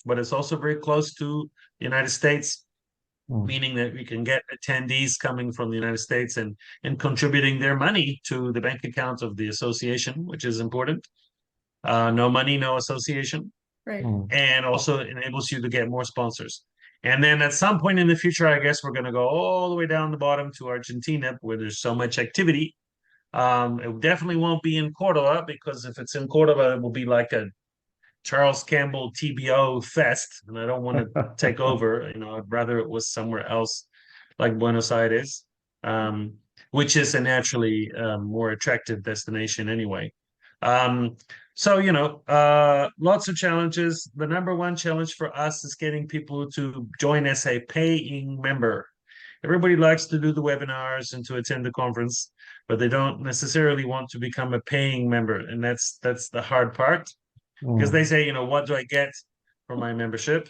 but it's also very close to the United States, meaning that we can get attendees coming from the United States and contributing their money to the bank account of the association, which is important. No money, no association. Right. And also enables you to get more sponsors. And then at some point in the future, I guess we're going to go all the way down the bottom to Argentina, where there's so much activity. It definitely won't be in Cordoba, because if it's in Cordoba, it will be like a Charles Campbell TBO fest, and I don't want to take over. I'd rather it was somewhere else, like Buenos Aires, which is a naturally more attractive destination anyway. So, lots of challenges. The number one challenge for us is getting people to join as a paying member. Everybody likes to do the webinars and to attend the conference, but they don't necessarily want to become a paying member. And that's the hard part, because they say, what do I get for my membership?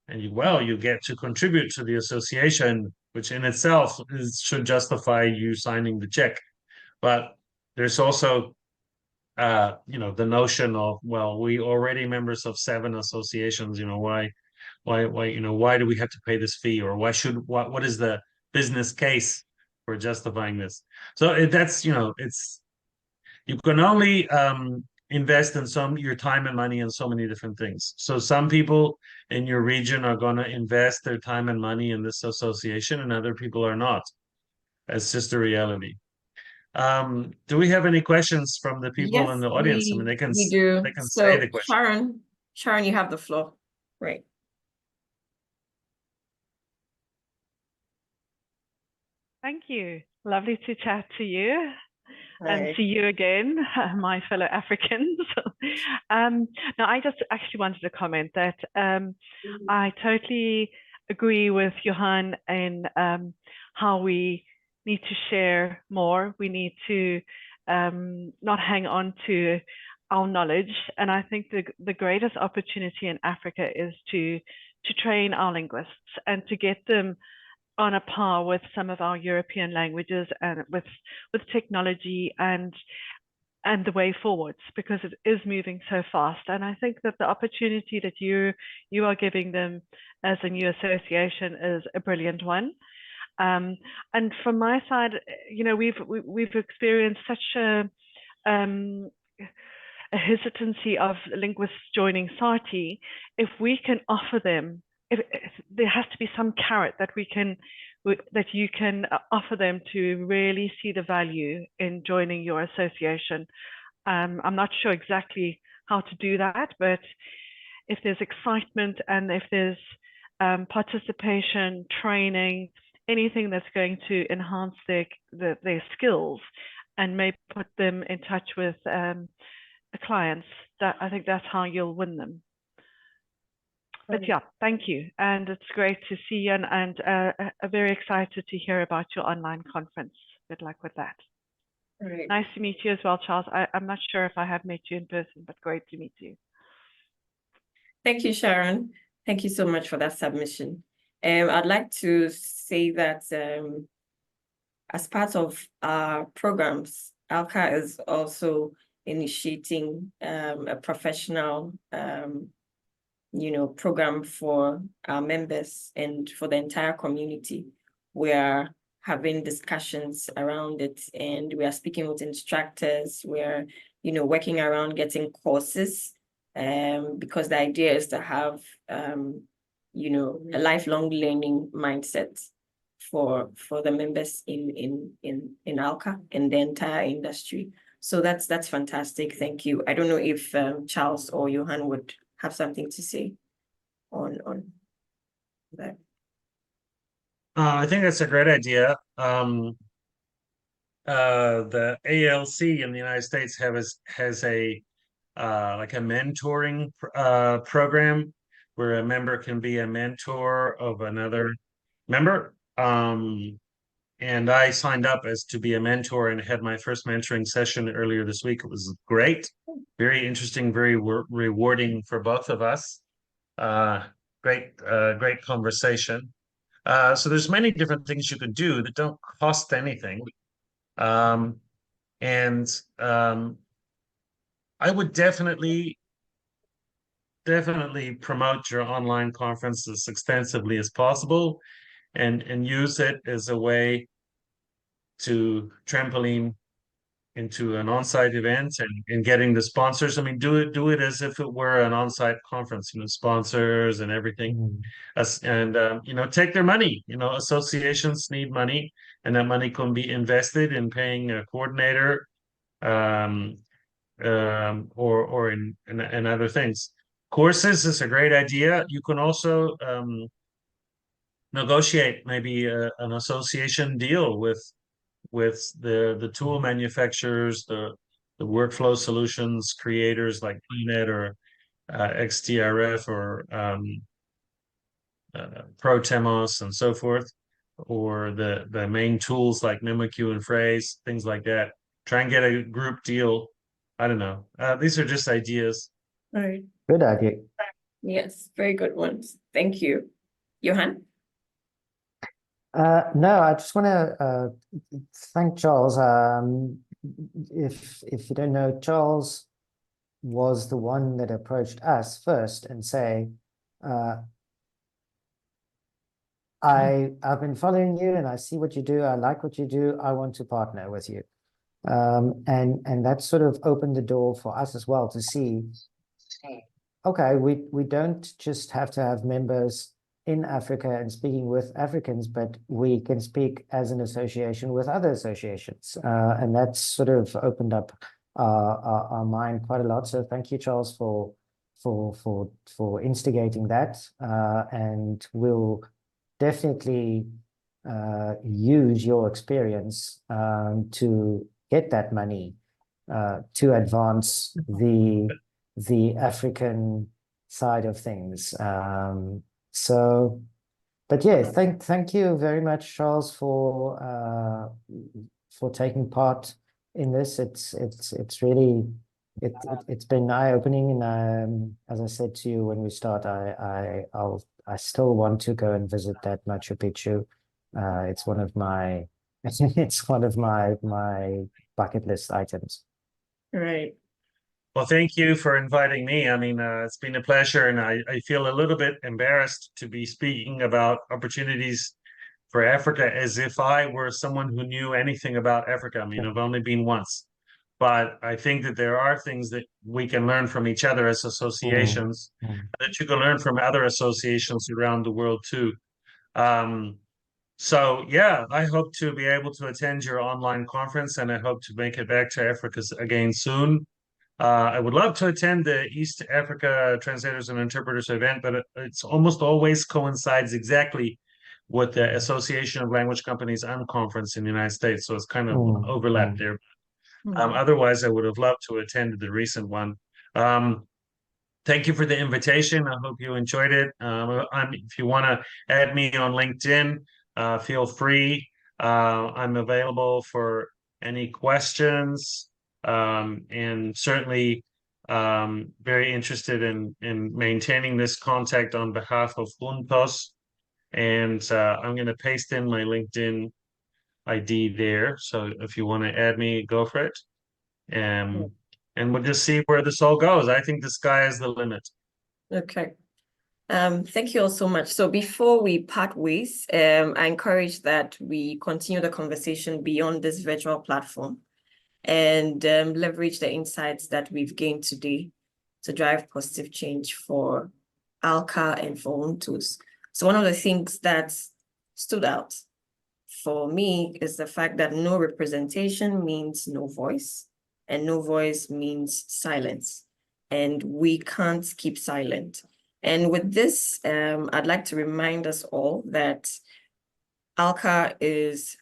And you get to contribute to the association, which in itself should justify you signing the check. But there's also the notion of, well, we already members of 7 associations, why do we have to pay this fee, or what is the business case for justifying this? So that's, it's, you can only invest in your time and money in so many different things. So some people in your region are going to invest their time and money in this association, and other people are not. That's just the reality. Do we have any questions from the people in Yes, the audience? I mean, we do. they can say So the question. Sharon, you have the floor. Right. Thank you. Lovely to chat to you and Right. see you again, my fellow Africans. Now, I just actually wanted to comment that I totally agree with Johan in how we need to share more. We need to not hang on to our knowledge. And I think the greatest opportunity in Africa is to train our linguists and to get them on a par with some of our European languages and with technology and the way forwards, because it is moving so fast. And I think that the opportunity that you are giving them as a new association is a brilliant one. And from my side, we've experienced such a hesitancy of linguists joining SARTI. If we can offer them, if there has to be some carrot that you can offer them to really see the value in joining your association. I'm not sure exactly how to do that, but if there's excitement and if there's participation, training, anything that's going to enhance their skills and maybe put them in touch with clients, that I think that's how you'll win them. But yeah, thank you. And it's great to see you, and very excited to hear about your online conference. Good luck with that. Right. Nice to meet you as well, Charles. I'm not sure if I have met you in person, but great to meet you. Thank you, Sharon. Thank you so much for that submission. I'd like to say that as part of our programs, ALCA is also initiating a professional program for our members and for the entire community. We are having discussions around it, and we are speaking with instructors. We're, working around getting courses, because the idea is to have, a lifelong learning mindset for the members in ALCA and the entire industry. So that's fantastic. Thank you. I don't know if Charles or Johan would have something to say on that. I think that's a great idea. The ALC in the United States has a like a mentoring program where a member can be a mentor of another member. And I signed up as to be a mentor and had my first mentoring session earlier this week. It was great, very interesting, very rewarding for both of us. Great conversation. So there's many different things you can do that don't cost anything. I would definitely promote your online conference as extensively as possible, and use it as a way to trampoline into an on-site event and getting the sponsors. I mean, do it as if it were an on-site conference, sponsors and everything. Take their money. Associations need money, and that money can be invested in paying a coordinator, or in other things. Courses is a great idea. You can also negotiate maybe an association deal with the tool manufacturers, the workflow solutions creators like Planet or XTRF or ProTemos and so forth, or the main tools like MemoQ and Phrase, things like that. Try and get a group deal. I don't know. These are just ideas. All right. Good idea. Yes, very good ones. Thank you. Johan? No, I just want to thank Charles. if you don't know, Charles was the one that approached us first and say, I've been following you and I see what you do. I like what you do. I want to partner with you. And that sort of opened the door for us as well to see, okay, we don't just have to have members in Africa and speaking with Africans, but we can speak as an association with other associations. And that's sort of opened up our mind quite a lot. So thank you, Charles, for instigating that. And we'll definitely use your experience to get that money to advance the African side of things. So, but yeah, thank you very much, Charles, for taking part in this. It's really it's been eye-opening, and as I said to you when we start, I still want to go and visit that Machu Picchu. It's one of my my bucket list items. Right. Well, thank you for inviting me. I mean, it's been a pleasure, and I feel a little bit embarrassed to be speaking about opportunities for Africa as if I were someone who knew anything about Africa. I mean, I've only been once, but I think that there are things that we can learn from each other as associations, that you can learn from other associations around the world too. So yeah, I hope to be able to attend your online conference, and I hope to make it back to Africa again soon. I would love to attend the East Africa Translators and Interpreters event, but it's almost always coincides exactly with the Association of Language Companies conference in the United States. So it's kind of overlap there. Otherwise, I would have loved to attend the recent one. Thank you for the invitation. I hope you enjoyed it. If you want to add me on LinkedIn, feel free. I'm available for any questions, and certainly very interested in maintaining this contact on behalf of JUNTOS. And I'm going to paste in my LinkedIn ID there. So if you want to add me, go for it. And we'll just see where this all goes. I think the sky is the limit. Okay. Thank you all so much. So before we part ways, I encourage that we continue the conversation beyond this virtual platform and leverage the insights that we've gained today to drive positive change for ALCA and for JUNTOS. So one of the things that stood out for me is the fact that no representation means no voice, and no voice means silence. And we can't keep silent. And with this, I'd like to remind us all that ALCA is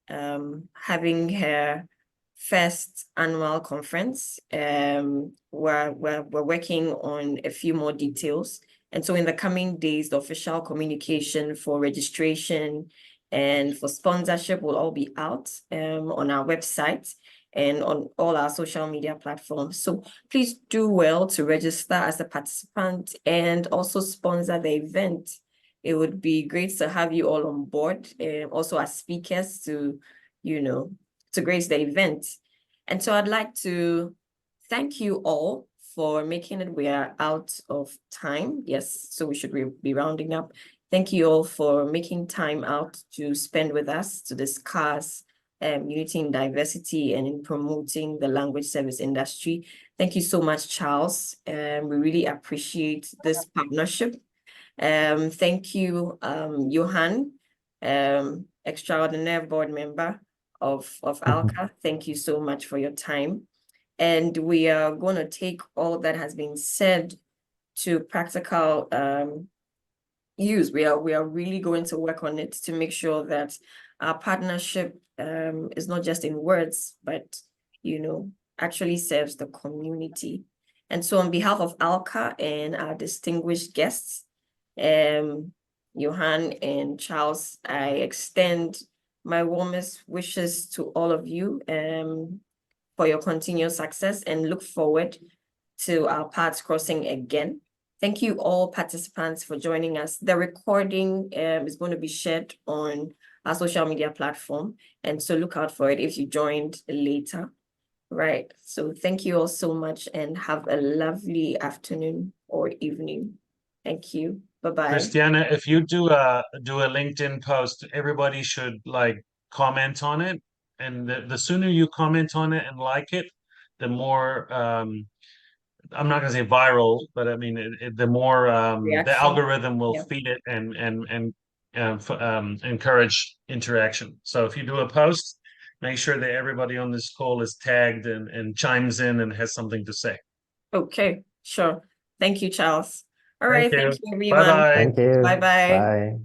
having her first annual conference. We're working on a few more details. And so in the coming days, the official communication for registration and for sponsorship will all be out on our website and on all our social media platforms. So please do well to register as a participant and also sponsor the event. It would be great to have you all on board, also as speakers to grace the event. And so I'd like to thank you all for making it. We are out of time. Yes, so we should be rounding up. Thank you all for making time out to spend with us to discuss unity in diversity and in promoting the language service industry. Thank you so much, Charles. We really appreciate this partnership. Thank you, Johan, extraordinary board member of ALCA. Thank you so much for your time. And we are going to take all that has been said to practical use. We are really going to work on it to make sure that our partnership is not just in words, but actually serves the community. And so on behalf of ALCA and our distinguished guests, Johan and Charles, I extend my warmest wishes to all of you for your continued success and look forward to our paths crossing again Thank you all participants for joining us. The recording is going to be shared on our social media platform, and so look out for it if you joined later. Right. So thank you all so much and have a lovely afternoon or evening. Thank you. Bye-bye. Christiana, if you do a LinkedIn post, everybody should like comment on it. And the sooner you comment on it and like it, the more I'm not gonna say viral, but I mean the more the Reaction. algorithm will Yeah. feed it and encourage interaction. So if you do a post, make sure that everybody on this call is tagged and chimes in and has something to say. Okay, sure. Thank you, Charles. All Thank right, you. thank you, everyone. Bye-bye. Thank you. Bye-bye. Bye.